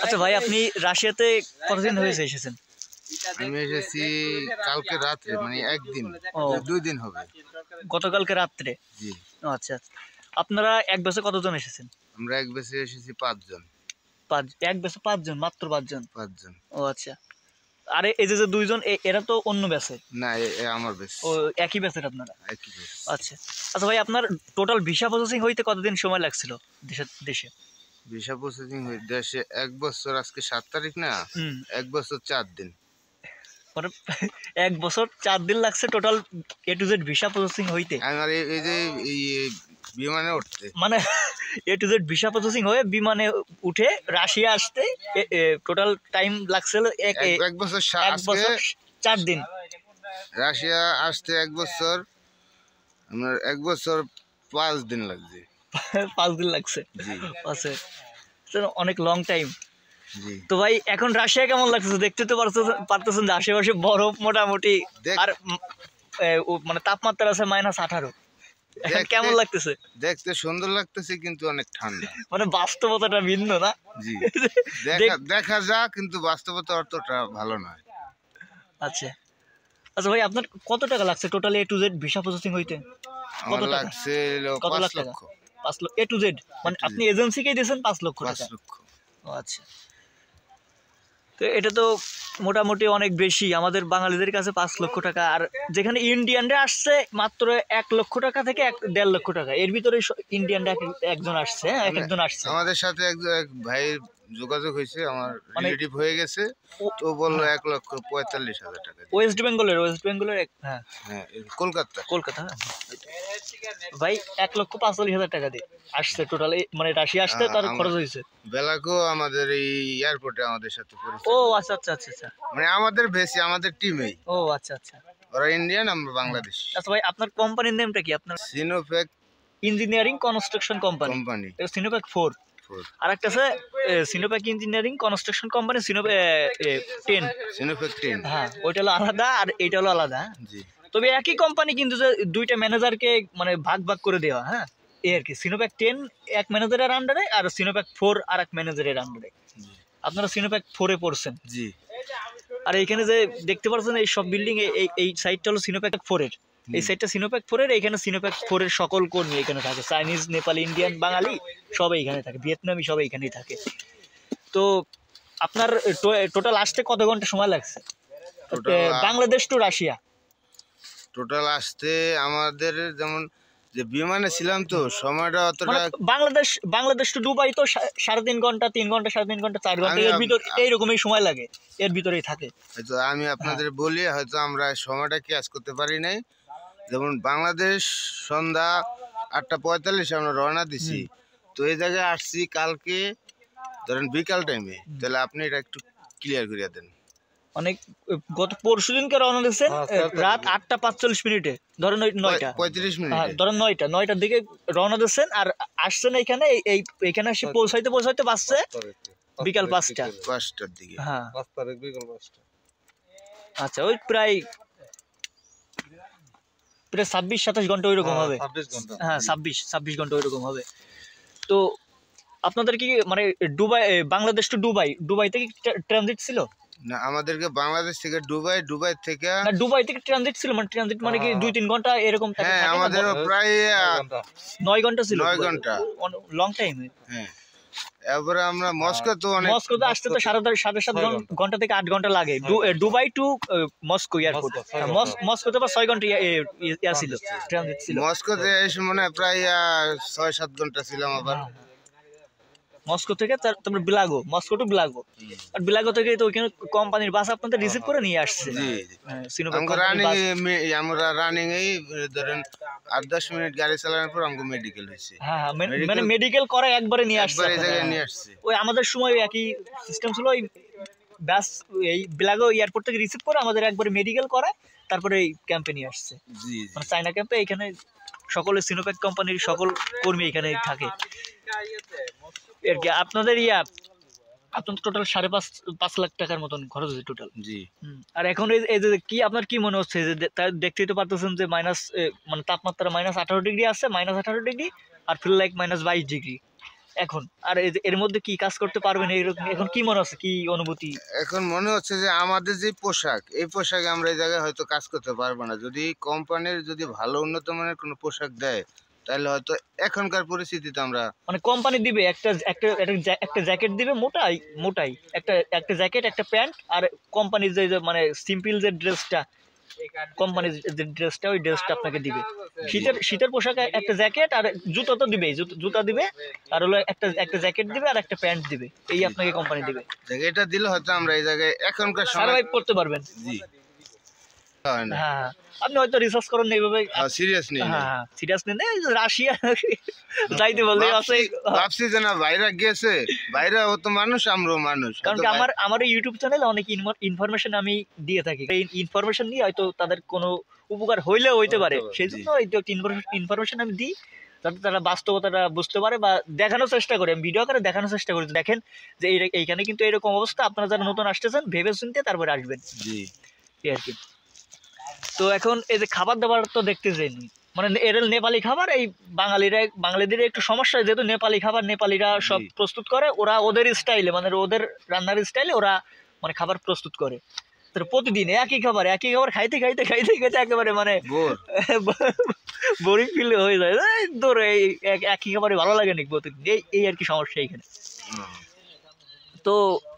আচ্ছা ভাই, আপনি রাশিয়াতে কতদিন হয়েছে এসেছেন? আমি এসেছি কালকে রাত্রে, মানে একদিন, ও 2 দিন হবে। গতকালকে রাত্রে। জি, ও আচ্ছা আচ্ছা। আপনারা এক বাসে কতজন এসেছেন? আমরা এক বেসে এসেছি 5 জন। এক বাসে 5 জন, মাত্র 5 জন? 5 জন। ও আচ্ছা। আরে এই যে 2 জন এরা তো অন্য ব্যাচে? না, এ আমার বেস। ও একই ব্যাচের আপনারা? একই বেস। আচ্ছা আচ্ছা ভাই, আপনার টোটাল ভিসা প্রসেসিং হইতে কতদিন সময় লাগছিল দেশে? ভিসা প্রসেসিং দেশে 1 বছর, আজকে 7 তারিখ না, হুম 1 বছর 4 দিন। মানে 1 বছর 4 দিন লাগছে total A to Z visa processing হইতে? আমার এই যে এই বিমানে উঠতে, মানে A to Z visa processing হয়ে বিমানে উঠে রাশিয়া আসতে টোটাল টাইম লাগছিল 1 বছর 1 বছর 4 দিন। রাশিয়া আসতে 1 বছর, আমার 1 বছর 5 দিন লাগছে। 5 দিন লাগছে? জি আচ্ছা, অনেক লং টাইম। জি। তো ভাই এখন রাশিয়া কেমন লাগতেছে? দেখতে তো পারতেছেন যে আশেপাশে বরফ মোটামুটি, আর মানে তাপমাত্রা আছে -18। কেমন লাগতেছে? দেখতে সুন্দর লাগতেছে, কিন্তু অনেক ঠান্ডা। মানে বাস্তবতাটা ভিন্ন না? জি, দেখা যা, কিন্তু বাস্তবতা অতটা ভালো নয়। আচ্ছা আচ্ছা ভাই, আপনার কত টাকা লাগছে total A to Z visa processing হইতে? আমার লাগছে কত 5 লাখ টাকা? লক্ষ। 5 লক্ষ A to Z? মানে আপনি এজেন্সিকেই দিয়েছেন 5 লক্ষ 5 টাকা? লক্ষ। ও আচ্ছা। তো এটা তো মোটামুটি অনেক বেশি আমাদের বাঙালিদের কাছে 5 লক্ষ টাকা। আর যেখানে ইন্ডিয়ানরা আসছে মাত্র 1 লক্ষ টাকা থেকে 1.5 লক্ষ টাকা, এর ভিতরে ইন্ডিয়ানরা একজন আসছে, হ্যাঁ একজন আসছে। আমাদের সাথে এক ভাই যোগাযোগ হয়েছে, আমার মানে রিলেটিভ হয়ে গেছে, তো বললো 1,45,000 টাকা। ওয়েস্ট বেঙ্গলের হ্যাঁ হ্যাঁ, কলকাতা। কলকাতা। ভাই 1,45,000 টাকা দিয়ে আসছে টোটাল, মানে রাশিয়া আসতে তার খরচ হয়েছে। বেলাকো আমাদের এই এয়ারপোর্টে আমাদের সাথে পরিচয়। ও আচ্ছা আচ্ছা আচ্ছা আচ্ছা। মানে আমাদের বেশি, আমাদের টিমেই। ও আচ্ছা আচ্ছা। ওরা ইন্ডিয়ান, আমরা বাংলাদেশ। আচ্ছা ভাই, আপনার কোম্পানির নেমটা কি? আপনার সিনোফেক ইঞ্জিনিয়ারিং কনস্ট্রাকশন কোম্পানি, এটা সিনোপ্যাক 4। আর একটা আছে সিনোপ্যাক ইঞ্জিনিয়ারিং কনস্ট্রাকশন কোম্পানি, সিনোপ্যাক 10। সিনোফেক 10, হ্যাঁ, ওইটা হলো আলাদা আর এইটা হলো আলাদা। জি। তবে একই কোম্পানি, কিন্তু যে দুইটা ম্যানেজারকে মানে ভাগ ভাগ করে দেওয়া, হ্যাঁ এই আর কি। সিনোপ্যাক 10 এক ম্যানেজারের আন্ডারে, আর সিনোপ্যাক 4 আর এক ম্যানেজারের আন্ডারে। আপনারা সিনোপ্যাক 4 এ পড়ছেন? জি। আর এইখানে যে দেখতে পাচ্ছেন এই সব বিল্ডিং, এই সাইডটা হলো সিনোপ্যাক 4 এর, এই সাইডটা সিনোপ্যাক 4 এর। এইখানে সিনোপ্যাক 4 এর সকল কর্মী এখানে থাকে, চাইনিজ, নেপালি, ইন্ডিয়ান, বাঙালি সবাই এখানে থাকে, ভিয়েতনামি সবাই এখানেই থাকে। তো আপনার টোটাল আসতে কত ঘন্টা সময় লাগছে বাংলাদেশ টু রাশিয়া? টোটাল আসতে আমাদের, যেমন যে বিমানে ছিলাম, তো সময়টা অতটা। বাংলাদেশ টু দুবাই তো 3.5 ঘন্টা, 3 ঘন্টা, 3.5 ঘন্টা, 4 ঘন্টা, এর ভিতর এইরকমই সময় লাগে, এর ভিতরেই থাকে। হয়তো আমি আপনাদের বলি, হয়তো আমরা সময়টা ক্যাচ করতে পারি নাই। যেমন বাংলাদেশ সন্ধ্যা 8:45 আমরা রওনা দিছি, তো এই জায়গায় আসছি কালকে ধরেন বিকাল টাইমে। তাহলে আপনি এটা একটু ক্লিয়ার করিয়া দেন। অনেক গত পরশু দিনকে রওনা দিচ্ছেন রাত 8:45, ধরেন 9টা 35 মিনিট, ধরেন 9টার দিকে রওনা দিচ্ছেন, আর আসছেন এইখানে এইখানে এসে পৌঁছাইতে বাসছে বিকাল 5টার দিকে। হ্যাঁ, 5 তারিখ বিকাল 5টা। আচ্ছা, ওই প্রায় 26-27 ঘন্টা ওইরকম হবে। 26 ঘন্টা, হ্যাঁ 26 ঘন্টা ওইরকম হবে। তো আপনাদের কি মানে বাংলাদেশ টু দুবাই থেকে ট্রানজিট ছিল? না, আমাদেরকে বাংলাদেশ থেকে দুবাই থেকে, না দুবাই থেকে ট্রানজিট ছিল, মানে ট্রানজিট মানে কি 2-3 ঘন্টা এরকম থাকে? হ্যাঁ, আমাদের প্রায় 9 ঘন্টা ছিল। 9 ঘন্টা, লং টাইম। হ্যাঁ, এরপরে আমরা মস্কোতে আসতে তো 7.5 ঘন্টা থেকে 8 ঘন্টা লাগে, দুবাই টু মস্কো এয়ারপোর্ট। মস্কোতে 6 ঘন্টা ছিল, ট্রানজিট ছিল। মস্কোতে এসে মনে হয় প্রায় 6-7 ঘন্টা ছিলাম। আবার মস্কো থেকে তারপর মস্কো টু বিলাগো, আর বিলাগো থেকে তো ওখানে কোম্পানির বাস আপনাদের রিসিভ করে নিয়ে আসছে। আমরা রানিং এই ধরেন 8-10 মিনিট গাড়ি চালানোর পর আমাকে মেডিকেল হয়েছে। হ্যাঁ, মানে মেডিকেল করে একবারে নিয়ে আসছে। ওই আমাদের সময় একই সিস্টেম ছিল, ওই বাস এই বিলাগো এয়ারপোর্ট থেকে রিসিভ করে আমাদের একবারে মেডিকেল করে, তারপরে এই ক্যাম্পে নিয়ে আসছে, মানে চায়না ক্যাম্পে। এখানে সকলে সিনোপ্যাক কোম্পানির সকল কর্মী এখানে থাকে আর কি। আপনাদের আপনার টোটাল 5.5 লাখ টাকার মতন খরচ হয়েছে টোটাল। জি। আর এখন এই যে কি আপনার কি মনে হচ্ছে যে দেখতেই তো পারতেছেন যে মানে তাপমাত্রা -18 ডিগ্রি আছে, -18 ডিগ্রি, আর ফিল লাইক -22 ডিগ্রি। এখন আর এর মধ্যে কি কাজ করতে পারবেন এইরকম এখন কি মনে হচ্ছে, কি অনুভূতি? এখন মনে হচ্ছে যে আমাদের যে পোশাক, এই পোশাকে আমরা এই জায়গায় হয়তো কাজ করতে পারবো না। যদি কোম্পানির যদি ভালো উন্নত মানের কোনো পোশাক দেয়, তাহলে হয়তো এখনকার পরিস্থিতিতে আমরা মানে কোম্পানি দিবে একটা একটা একটা জ্যাকেট দিবে, মোটাই মোটাই একটা একটা জ্যাকেট, একটা প্যান্ট, আর কোম্পানির যে মানে সিম্পল যে ড্রেসটা, কোম্পানির যে ড্রেসটা, ওই ড্রেসটা আপনাকে দিবে। শীতের পোশাকে একটা জ্যাকেট আর জুতো তো দিবেই, জুতা দিবে, আর হলো একটা একটা জ্যাকেট দিবে আর একটা প্যান্ট দিবে, এই আপনাকে কোম্পানি দিবে। এটা দিলে হয়তো আমরা এই জায়গায় এখনকার সময় সার্ভাইভ করতে পারবেন। জি হ্যাঁ, আপনি হয়তো রিসার্চ করেন এইভাবে। সিরিয়াস নেই। হ্যাঁ, সিরিয়াস নেই। রাশিয়া যাইতে বললে আছে, ভাবছি যে না বাইরে গেছে, বাইরে ও তো মানুষ, আমরাও মানুষ। কারণ কি আমার ইউটিউব চ্যানেলে অনেক ইনফরমেশন আমি দিয়ে থাকি, এই ইনফরমেশন নিয়ে হয়তো তাদের কোনো উপকার হইলেও হইতে পারে, সেই জন্য ইনফরমেশন আমি দিই, যাতে তারা বাস্তবতাটা বুঝতে পারে বা দেখানোর চেষ্টা করে, আমি ভিডিও করে দেখানোর চেষ্টা করি। দেখেন যে এইখানে কিন্তু এরকম অবস্থা, আপনারা যারা নতুন আসতেছেন ভেবে চিনতে তারপরে আসবেন, এই আর কি। তো এখন এই যে খাবার দাবার তো দেখতেছেন, মানে এর নেপালি খাবার, এই বাঙালিদের একটু সমস্যা, যেহেতু নেপালি খাবার নেপালিরা সব প্রস্তুত করে, ওরা ওদের স্টাইলে, মানে ওদের রান্নার স্টাইলে ওরা মানে খাবার প্রস্তুত করে। প্রতিদিন একই খাবার খাইতে খাইতে খাইতে খাইতে একেবারে মানে বোরিং ফিল হয়ে যায়, ধরো এই একই খাবারে ভালো লাগে নাকি প্রতিদিন, এই আর কি সমস্যা এখানে। তো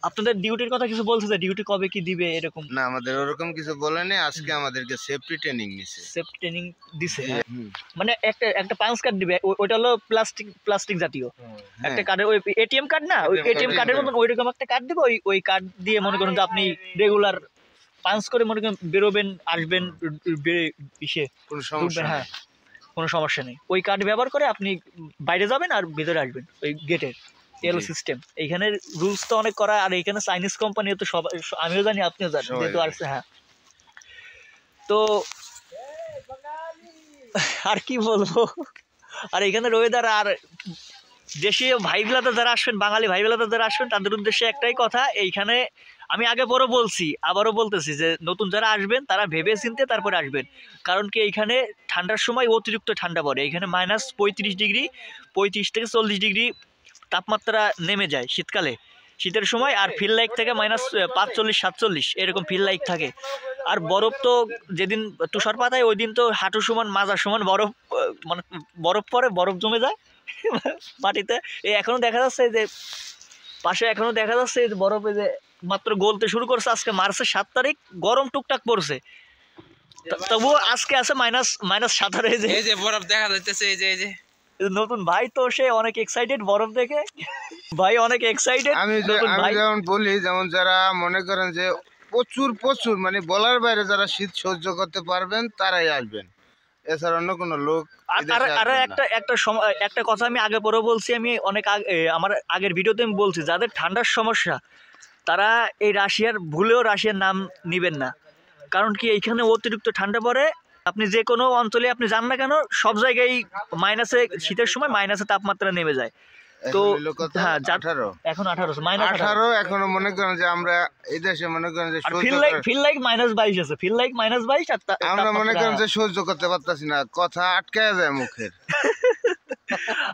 আপনাদের ডিউটির কথা কিছু বলছে, যে ডিউটি কবে কি দিবে এরকম? না, আমাদের ওরকম কিছু বলেনি। আজকে আমাদেরকে সেফটি ট্রেনিং নিছে, সেফটি ট্রেনিং দিছে, মানে একটা পাঞ্চ কার্ড দিবে, ওইটা হলো প্লাস্টিক জাতীয় একটা কার্ড, ওই এটিএম কার্ড না, ওই এটিএম কার্ডের মতন ওইরকম একটা কার্ড দিবে, ওই কার্ড দিয়ে মনে করেন যে আপনি রেগুলার পাঞ্চ করে মনে করেন বেরোবেন, আসবেন, হ্যাঁ কোনো সমস্যা নেই। ওই কার্ড ব্যবহার করে আপনি বাইরে যাবেন আর ভিতরে আসবেন ওই গেটের, এলো সিস্টেম। এইখানে রুলস তো অনেক করা, আর এইখানে চাইনিজ কোম্পানি তো সব, আমিও জানি আপনিও জানেন, যেহেতু আসছে। হ্যাঁ, তো আর কি বলবো, আর এখানে ওয়েদার, আর দেশীয় ভাইগুলাতে যারা আসবেন, বাঙালি ভাইগুলাতে যারা আসবেন, তাদের উদ্দেশ্যে একটাই কথা, এইখানে আমি আগে পরে বলছি, আবারও বলতেছি, যে নতুন যারা আসবেন তারা ভেবে চিনতে তারপরে আসবেন। কারণ কি এইখানে ঠান্ডার সময় অতিরিক্ত ঠান্ডা পড়ে, এখানে -35 ডিগ্রি, 35 থেকে 40 ডিগ্রি তাপমাত্রা নেমে যায় শীতকালে, শীতের সময়। আর ফিল লাইক থেকে -45-47 এরকম ফিল লাইক থাকে। আর বরফ তো যেদিন তুষারপাত হয় ওই দিন তো হাঁটু সমান মাজার সমান বরফ, মানে বরফ পরে, বরফ জমে যায় মাটিতে। এই এখনো দেখা যাচ্ছে যে পাশে এখনো দেখা যাচ্ছে বরফে যে মাত্র গলতে শুরু করছে। আজকে মার্চের 7 তারিখ, গরম টুকটাক পড়ছে, তবুও আজকে আছে -17। এই যে বরফ দেখা যাচ্ছে, এই যে নতুন ভাই তো সে অনেক এক্সাইটেড বরফ দেখে, ভাই অনেক এক্সাইটেড। আমি যেমন বলি, যেমন যারা মনে করেন যে প্রচুর মানে বলার বাইরে যারা শীত সহ্য করতে পারবেন তারাই আসবেন, এছাড়া অন্য কোনো লোক। আর একটা কথা আমি আগে পরে বলছি, আমি অনেক আমার আগের ভিডিওতে আমি বলছি, যাদের ঠান্ডার সমস্যা তারা এই ভুলেও রাশিয়ার নাম নিবেন না। কারণ কি এইখানে অতিরিক্ত ঠান্ডা পড়ে, আপনি যে কোনো অঞ্চলে আপনি যান না কেন, সব জায়গায় মাইনাসে, শীতের সময় মাইনাসে তাপমাত্রা নেমে যায়। তো হ্যাঁ, এখন 18 এখনো মনে করেন যে আমরা এই দেশে মনে করেন যে ফিল লাইক -22 আছে, ফিল লাইক -22, আমরা মনে করেন যে সহ্য করতে পারতাছি না, কথা আটকায় যায় মুখের।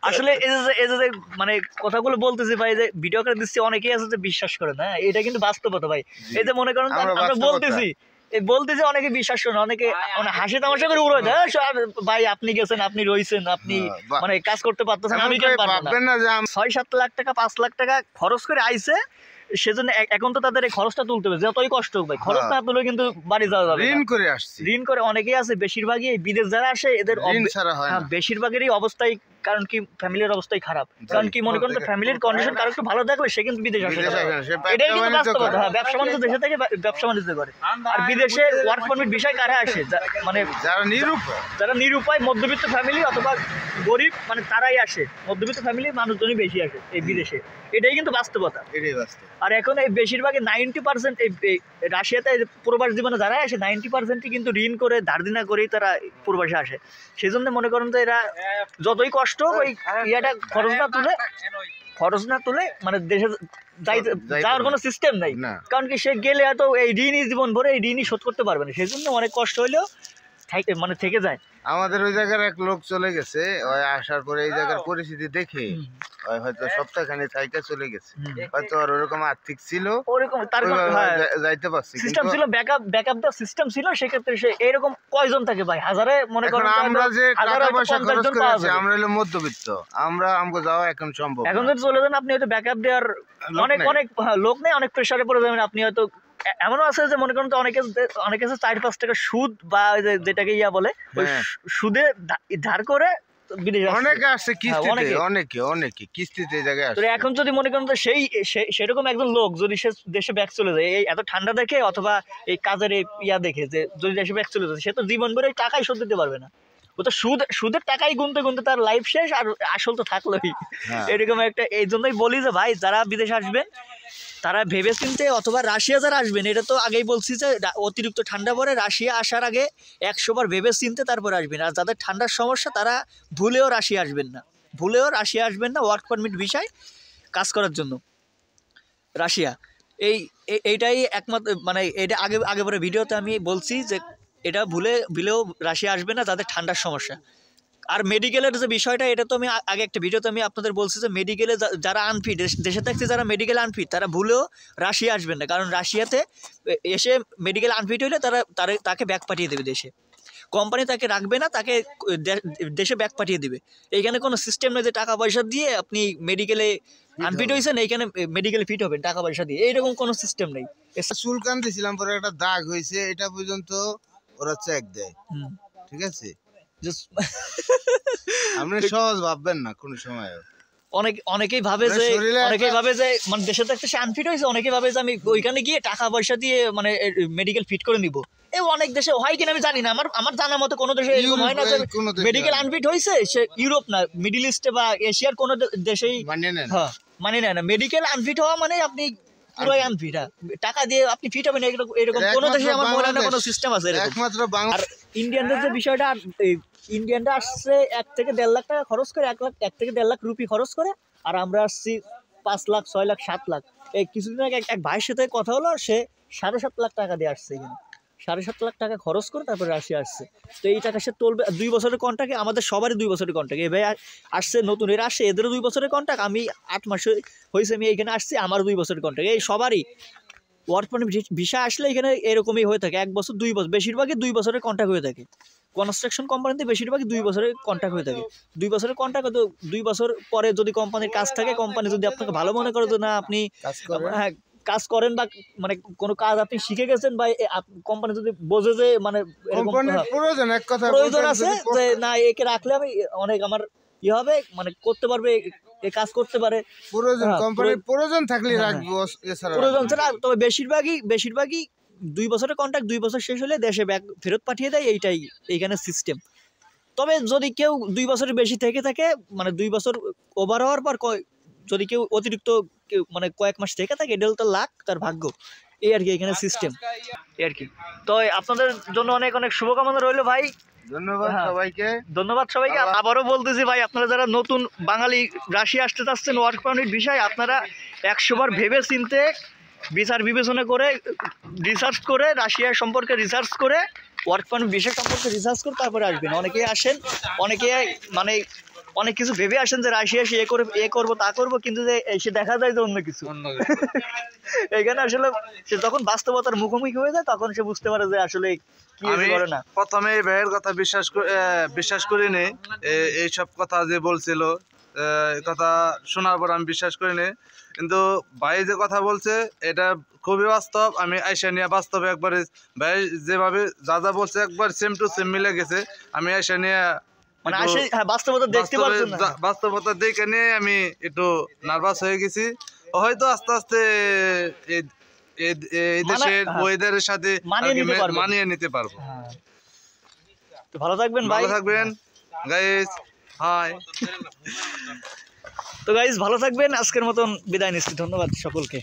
আসলে এই যে মানে কথাগুলো বলতেছি ভাই, যে ভিডিও করে দিচ্ছি, অনেকেই আছে যে বিশ্বাস করে না, এটা কিন্তু বাস্তবতা ভাই। এই যে মনে করেন আমরা বলতেছি অনেকে বিশ্বাস করে না, অনেকে মানে হাসি তামাশা করে উড়ে দেয়, ভাই আপনি গেছেন, আপনি রয়েছেন, আপনি মানে কাজ করতে পারতেছেন, আমি কেন পারবো না। 6-7 লাখ টাকা 5 লাখ টাকা খরচ করে আইছে, সেজন্য এখন তো তাদের এই খরচটা তুলতে হবে, যতই কষ্ট হোক ভাই, খরচ না তুলে কিন্তু বাড়ি যাওয়া যাবে। ঋণ করে অনেকেই আছে, বেশিরভাগই বিদেশ যারা আসে এদের বেশিরভাগেরই অবস্থায়, কারণ কি ফ্যামিলির অবস্থাই খারাপ। কারণ কি মনে করেন ফ্যামিলির কন্ডিশন কারো একটু ভালো থাকলে সে কিন্তু বিদেশ আসে, এটাই কিন্তু বাস্তবতা। হ্যাঁ, ব্যবসা বাণিজ্য দেশে থেকে ব্যবসা বাণিজ্য করে। আর বিদেশে ওয়ার্ক পারমিট বিষয় কারা আসে, মানে যারা নিরুপায় মধ্যবিত্ত ফ্যামিলি অথবা গরিব, মানে তারাই আসে, মধ্যবিত্ত ফ্যামিলির মানুষজনই বেশি আসে এই বিদেশে, এটাই কিন্তু বাস্তবতা। আর এখন এই বেশিরভাগই 90% এই রাশিয়াতে প্রবাস জীবনে যারা আসে 90%ই কিন্তু ঋণ করে ধার দেনা করেই তারা প্রবাসে আসে। সেই জন্য মনে করেন তো এরা যতই কষ্ট ওই ইয়াটা খরচ না তুলে মানে দেশে যাওয়ার কোনো সিস্টেম নাই। কারণ কি সে গেলে এত এই ঋণই জীবন ভরে এই ঋণই শোধ করতে পারবে না, সেই জন্য অনেক কষ্ট হইলেও মানে থেকে যায়। আমাদের ওই জায়গার এক লোক চলে গেছে, ওই আসার পরে এই জায়গার পরিস্থিতি দেখে ওই হয়তো সপ্তাহখানি থাইকা চলে গেছে, হয়তো আর ওরকম আর্থিক ছিল ওরকম তার যাইতে পারছি, সিস্টেম ছিল, ব্যাকআপ দেওয়ার সিস্টেম ছিল। সেক্ষেত্রে সে এরকম কয়জন থাকে ভাই, হাজারে মনে করেন। আমরা যে টাকা পয়সা খরচ করেছি আমরা হলো মধ্যবিত্ত, আমরা আমগো যাওয়া এখন সম্ভব। এখন যদি চলে যান আপনি হয়তো ব্যাকআপ দেওয়ার অনেক লোক নেই, অনেক প্রেসারে পড়ে যাবেন আপনি। হয়তো এমনও আছে যে মনে করেন তো অনেকে 4-5 টাকা সুদ বা যেটাকে বলে সুদে ধার করে অনেকে আসছে কিস্তিতে, অনেকে কিস্তিতে জায়গায় আসছে। এখন যদি মনে করেন তো সেরকম একজন লোক যদি সে দেশে ব্যাক চলে যায় এই এত ঠান্ডা দেখে অথবা এই কাজের দেখে যে যদি দেশে ব্যাক চলে যায়, সে তো জীবন ভরে টাকাই শোধ দিতে পারবে না। ও তো সুদের টাকাই গুনতে গুনতে তার লাইফ শেষ, আর আসল তো থাকলোই। এরকম একটা, এই জন্যই বলি যে ভাই যারা বিদেশে আসবেন তারা ভেবে চিনতে, অথবা রাশিয়া যারা আসবেন, এটা তো আগেই বলছি যে অতিরিক্ত ঠান্ডা পড়ে, রাশিয়া আসার আগে 100 বার ভেবে চিনতে তারপরে আসবেন। আর যাদের ঠান্ডার সমস্যা তারা ভুলেও রাশিয়া আসবেন না, ওয়ার্ক পারমিট ভিসায় কাজ করার জন্য রাশিয়া। এইটাই একমাত্র, মানে এটা আগে পরে ভিডিওতে আমি বলছি যে এটা ভুলেও রাশিয়া আসবে না যাদের ঠান্ডার সমস্যা। আর মেডিকেলের যে বিষয়টা, এটা তো আমি আগে একটা ভিডিওতে আমি আপনাদের বলছি যে মেডিকেলে যারা আনফিট, দেশে থাকছে যারা মেডিকেল আনফিট, তারা ভুলেও রাশিয়া আসবেন না। কারণ রাশিয়াতে এসে মেডিকেল আনফিট হইলে তাকে ব্যাক পাঠিয়ে দেবে দেশে, কোম্পানি তাকে রাখবে না, তাকে দেশে ব্যাক পাঠিয়ে দিবে। এইখানে কোনো সিস্টেম নেই যে টাকা পয়সা দিয়ে আপনি মেডিকেলে আনফিট হয়েছেন এইখানে মেডিকেলে ফিট হবেন টাকা পয়সা দিয়ে, এইরকম কোনো সিস্টেম নেই। চুলকান দিয়েছিলাম, পরে একটা দাগ হয়েছে, এটা পর্যন্ত ওরা চেক দেয়, ঠিক আছে? আপনি সহজ ভাববেন না কোনো সময়। অনেকেই ভাবে যে মানে দেশে থাকতে সে আনফিট হয়েছে, অনেকেই ভাবে যে আমি ওইখানে গিয়ে টাকা পয়সা দিয়ে মানে মেডিকেল ফিট করে নিব। অনেক দেশে হয় কিনা আমি জানি না, আমার জানার মতো কোনো দেশে এরকম হয় না যে মেডিকেল আনফিট হয়েছে সে ইউরোপ না মিডল ইস্টে বা এশিয়ার কোনো দেশেই মানে নেয় না। মেডিকেল আনফিট হওয়া মানে আপনি পুরোই আনফিট, টাকা দিয়ে আপনি ফিট হবেন এরকম কোনো দেশে আমার মনে হয় না কোনো সিস্টেম আছে একমাত্র। আর ইন্ডিয়ানদের যে বিষয়টা, ইন্ডিয়ানরা আসছে 1 থেকে 1.5 লাখ টাকা খরচ করে, 1 থেকে 1.5 লাখ রুপি খরচ করে, আর আমরা আসছি 5 লাখ 6 লাখ 7 লাখ। এই কিছুদিন আগে এক ভাইয়ের সাথে কথা হলো, সে 7.5 লাখ টাকা দিয়ে আসছে এখানে, 7.5 লাখ টাকা খরচ করে তারপরে রাশিয়া আসছে। তো এই টাকা সে তুলবে 2 বছরের কন্ট্রাক্টে, আমাদের সবারই 2 বছরের কন্ট্রাক্ট। এই ভাই আসছে নতুন, এরা আসছে এদেরও 2 বছরের কন্ট্রাক্ট, আমি 8 মাস হয়েছে আমি এখানে আসছি, আমার 2 বছরের কন্ট্রাক্ট। এই সবারই ওয়ার্ক পারমিট ভিসা আসলে এখানে এরকমই হয়ে থাকে, 1 বছর 2 বছর, বেশিরভাগই 2 বছরের কন্ট্রাক্ট হয়ে থাকে। কনস্ট্রাকশন কোম্পানিতে বেশিরভাগই 2 বছরের কন্ট্রাক্ট হয়ে থাকে। 2 বছরের কন্ট্রাক্ট, তো 2 বছর পরে যদি কোম্পানির কাজ থাকে, কোম্পানি যদি আপনাকে ভালো মনে করে যে না আপনি কাজ করেন বা মানে কোনো কাজ আপনি শিখে গেছেন, বা কোম্পানি যদি বোঝে যে মানে প্রয়োজন আছে যে না একে রাখলে আমি অনেক আমার হবে, মানে করতে পারবে, কাজ করতে পারে, প্রয়োজন থাকলে রাখবো, প্রয়োজন ছাড়া। তবে বেশিরভাগই 2 বছরের কন্ট্রাক্ট, 2 বছর শেষ হলে দেশে ব্যাক ফেরত পাঠিয়ে দেয়, এইটাই এইখানে সিস্টেম। তবে যদি কেউ 2 বছরের বেশি থেকে থাকে, মানে 2 বছর ওভার হওয়ার পর যদি কেউ অতিরিক্ত মানে কয়েক মাস থেকে থাকে, এটা তো লাখ তার ভাগ্য, এই আর কি এখানে সিস্টেম এই আর কি। তো আপনাদের জন্য অনেক অনেক শুভকামনা রইল ভাই, ধন্যবাদ সবাইকে। আবারও বলতেছি ভাই, আপনারা যারা নতুন বাঙালি রাশিয়া আসতে চাচ্ছেন ওয়ার্ক পারমিট বিষয়, আপনারা 100 বার ভেবে চিনতে বিচার বিবেচনা করে রিসার্চ করে রাশিয়া সম্পর্কে রিসার্চ করে ওয়ার্ক পারমিট বিষয় সম্পর্কে রিসার্চ করে তারপরে আসবেন। অনেকেই আসেন, অনেকে মানে অনেক কিছু ভেবে আসেন যে রাশিয়া এসে এ করবো তা করবো, কিন্তু যে এসে দেখা যায় যে অন্য কিছু। এইখানে আসলে সে যখন বাস্তবতার মুখোমুখি হয়ে যায় তখন সে বুঝতে পারে যে আসলে কি করে না। প্রথমে এই ভাইয়ের কথা বিশ্বাস করিনি, এইসব কথা যে বলছিল কথা শোনার পর আমি বিশ্বাস করিনি, কিন্তু ভাই যে কথা বলছে এটা খুবই বাস্তব। আমি আইসা নিয়ে বাস্তবে একবারে ভাই যেভাবে যা যা বলছে একবার সেম টু সেম মিলে গেছে। আমি আইসা নিয়ে মানে বাস্তবতা দেখতে পাচ্ছেন, বাস্তবতা দেখে নিয়ে আমি একটু নার্ভাস হয়ে গেছি। হয়তো আস্তে আস্তে এই দেশের ওয়েদারের সাথে মানিয়ে নিতে পারবো। তো ভালো থাকবেন ভাই, ভালো থাকবেন গাইস, হাই। তো গাইস ভালো থাকবেন, আজকের মতন বিদায় নিচ্ছি, ধন্যবাদ সকলকে।